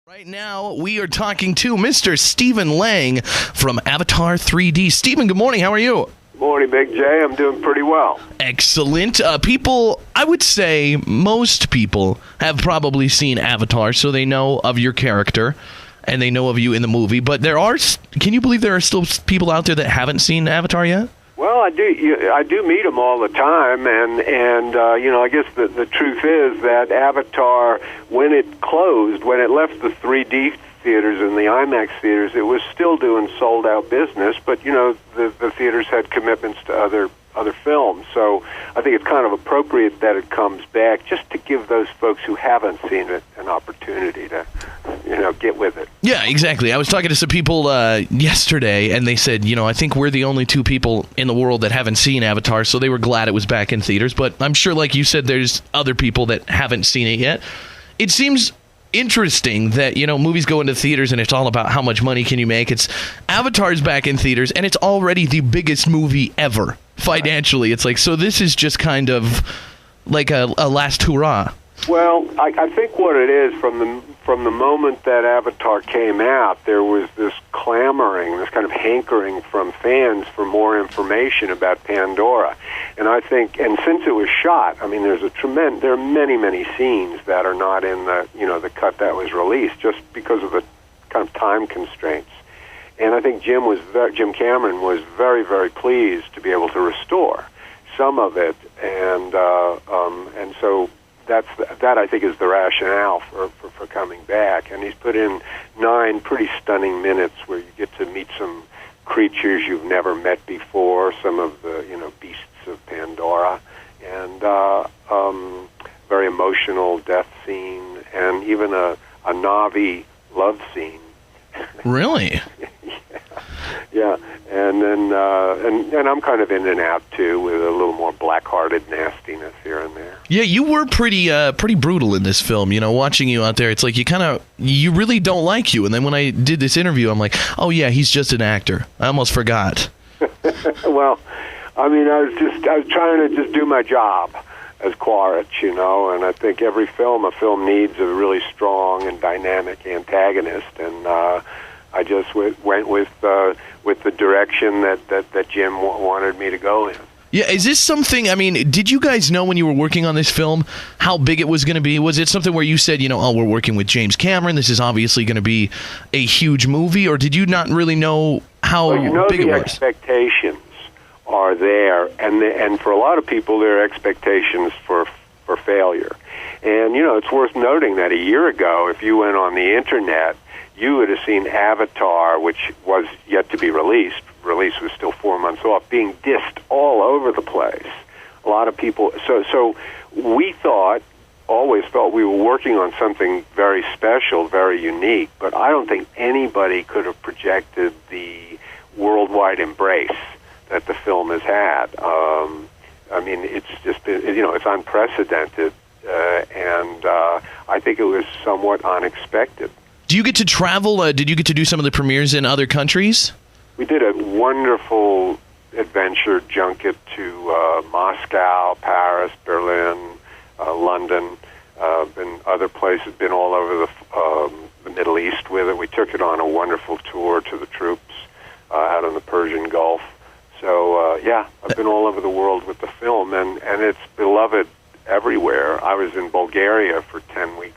Right now, we are talking to Mr. Stephen Lang from Avatar 3D. Stephen, good morning. How are you? Morning, Big J. I'm doing pretty well. Excellent. People, I would say most people have probably seen Avatar, so they know of your character and they know of you in the movie. But can you believe there are still people out there that haven't seen Avatar yet? Well, I do meet them all the time, and I guess the truth is that Avatar, when it closed, when it left the 3D theaters and the IMAX theaters, it was still doing sold-out business, but, the theaters had commitments to other films, so I think it's kind of appropriate that it comes back just to give those folks who haven't seen it an opportunity to, get with it. Yeah, exactly. I was talking to some people yesterday, and they said, I think we're the only two people in the world that haven't seen Avatar, so they were glad it was back in theaters, but I'm sure, like you said, there's other people that haven't seen it yet. It seems interesting that, movies go into theaters and it's all about how much money can you make. Avatar's back in theaters, and it's already the biggest movie ever financially. It's like, so this is just kind of like a last hurrah. Well, I think what it is, from the moment that Avatar came out, there was this clamoring, this kind of hankering from fans for more information about Pandora. And I think, and since it was shot, I mean, there are many, many scenes that are not in the cut that was released, just because of the kind of time constraints. And I think Jim Cameron was very, very pleased to be able to restore some of it, and so that I think is the rationale for coming back. And he's put in 9 pretty stunning minutes where you get to meet some creatures you've never met before, some of the beasts of Pandora, and very emotional death scene, and even a Na'vi love scene. Really? Yeah, and then and I'm kind of in and out too, with a little more black-hearted nastiness here and there. Yeah, you were pretty brutal in this film. Watching you out there, it's like you really don't like you. And then when I did this interview, I'm like, oh yeah, he's just an actor. I almost forgot. Well, I mean, I was trying to just do my job as Quaritch, and I think a film needs a really strong and dynamic antagonist, and I just went with the direction that Jim wanted me to go in. Yeah, is this something, did you guys know when you were working on this film how big it was going to be? Was it something where you said, we're working with James Cameron, this is obviously going to be a huge movie, or did you not really know how big it was? The expectations are there, and for a lot of people, there are expectations for failure. And, it's worth noting that a year ago, if you went on the Internet, you would have seen Avatar, which was yet to be released. Release was still 4 months off, being dissed all over the place. A lot of people. So we always felt we were working on something very special, very unique. But I don't think anybody could have projected the worldwide embrace that the film has had. It's just been, it's unprecedented, and I think it was somewhat unexpected. Do you get to travel? Did you get to do some of the premieres in other countries? We did a wonderful adventure junket to Moscow, Paris, Berlin, London, and other places, been all over the Middle East with it. We took it on a wonderful tour to the troops out in the Persian Gulf. So, I've been all over the world with the film, and it's beloved everywhere. I was in Bulgaria for 10 weeks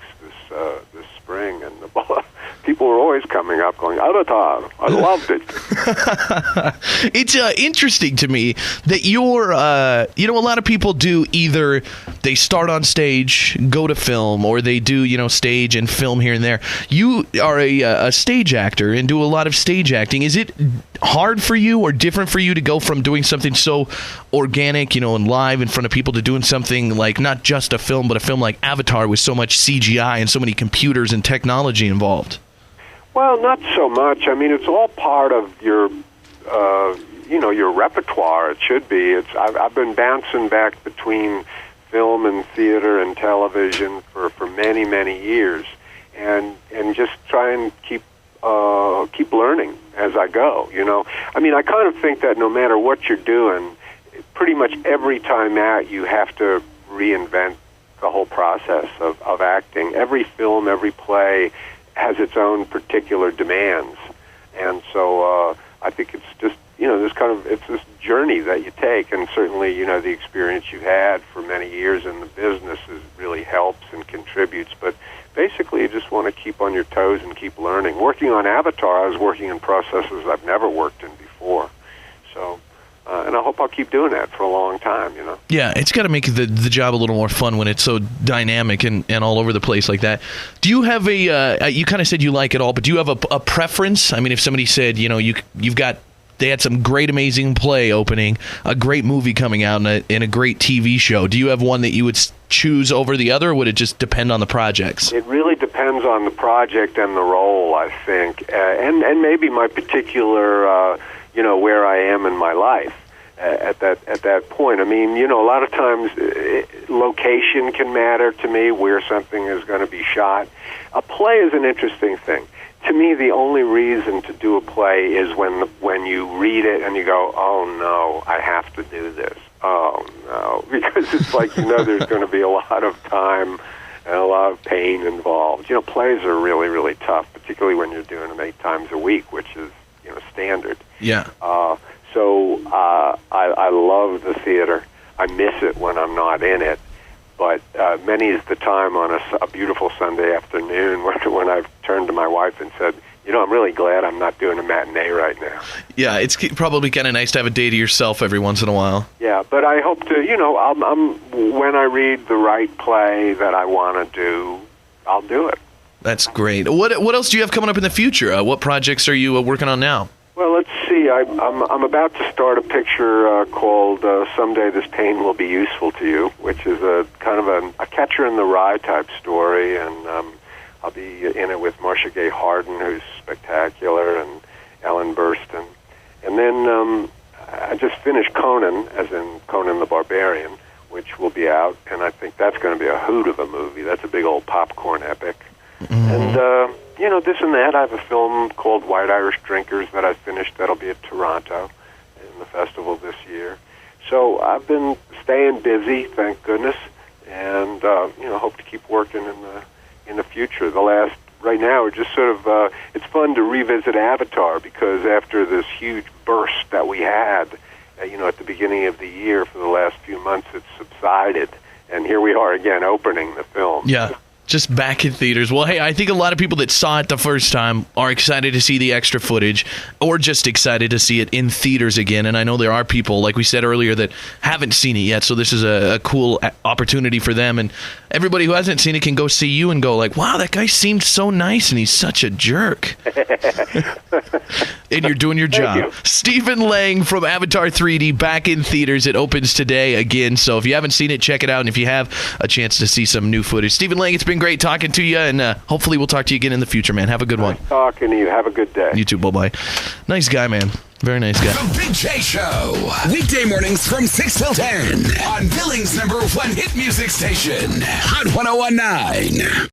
this spring, and people were always coming up going, Avatar, I loved it. It's interesting to me that you're, a lot of people do either they start on stage, go to film, or they do, stage and film here and there. You are a stage actor and do a lot of stage acting. Is it hard for you or different for you to go from doing something so organic, and live in front of people to doing something like not just a film, but a film like Avatar with so much CGI and so many computers and technology involved? Well, not so much. It's all part of your, your repertoire. It should be. I've been bouncing back between film and theater and television for many, many years, and just try and keep learning as I go. I kind of think that no matter what you're doing, pretty much every time out, you have to reinvent the whole process of acting. Every film, every play has its own particular demands. And so I think it's just, it's this journey that you take, and certainly, the experience you had for many years in the business really helps and contributes. But basically, you just want to keep on your toes and keep learning. Working on Avatar, I was working in processes I've never worked in before. So, and I hope I'll keep doing that for a long time, Yeah, it's got to make the job a little more fun when it's so dynamic and all over the place like that. Do you have you kind of said you like it all, but do you have a preference? I mean, if somebody said, they had some great, amazing play opening, a great movie coming out, and a great TV show. Do you have one that you would choose over the other, or would it just depend on the projects? It really depends on the project and the role, I think, and maybe my particular, where I am in my life at that point. I mean, a lot of times location can matter to me, where something is going to be shot. A play is an interesting thing. To me, the only reason to do a play is when you read it and you go, oh, no, I have to do this. Oh, no. Because it's like, there's going to be a lot of time and a lot of pain involved. Plays are really, really tough, particularly when you're doing them 8 times a week, which is, standard. Yeah. So I love the theater. I miss it when I'm not in it. But many is the time on a beautiful Sunday afternoon when I've turned to my wife and said, I'm really glad I'm not doing a matinee right now. Yeah, it's probably kind of nice to have a day to yourself every once in a while. Yeah, but I hope to, when I read the right play that I want to do, I'll do it. That's great. What else do you have coming up in the future? What projects are you working on now? Well, let's see. I'm about to start a picture called "Someday This Pain Will Be Useful to You," which is a kind of a Catcher in the Rye type story, and I'll be in it with Marcia Gay Harden, who's spectacular, and Ellen Burstyn. And then I just finished Conan, as in Conan the Barbarian, which will be out, and I think that's going to be a hoot of a movie. That's a big old popcorn epic. Mm-hmm. And this and that. I have a film called White Irish Drinkers that I finished. That'll be at Toronto in the festival this year. So I've been staying busy, thank goodness, and hope to keep working in the future. Right now, we're just sort of it's fun to revisit Avatar, because after this huge burst that we had, at the beginning of the year, for the last few months, it's subsided, and here we are again opening the film. Yeah. Just back in theaters. Well, hey, I think a lot of people that saw it the first time are excited to see the extra footage, or just excited to see it in theaters again. And I know there are people, like we said earlier, that haven't seen it yet. So this is a cool opportunity for them. And everybody who hasn't seen it can go see you and go like, wow, that guy seemed so nice and he's such a jerk. And you're doing your job. You. Stephen Lang from Avatar 3D, back in theaters. It opens today again. So if you haven't seen it, check it out. And if you have a chance to see some new footage. Stephen Lang, it's been great talking to you, and hopefully we'll talk to you again in the future, man. Have a good one. Nice talking to you. Have a good day. You too. Bye-bye. Nice guy, man. Very nice guy. The Big J Show. Weekday mornings from 6 till 10 on Billings' #1 hit music station, Hot 101.9.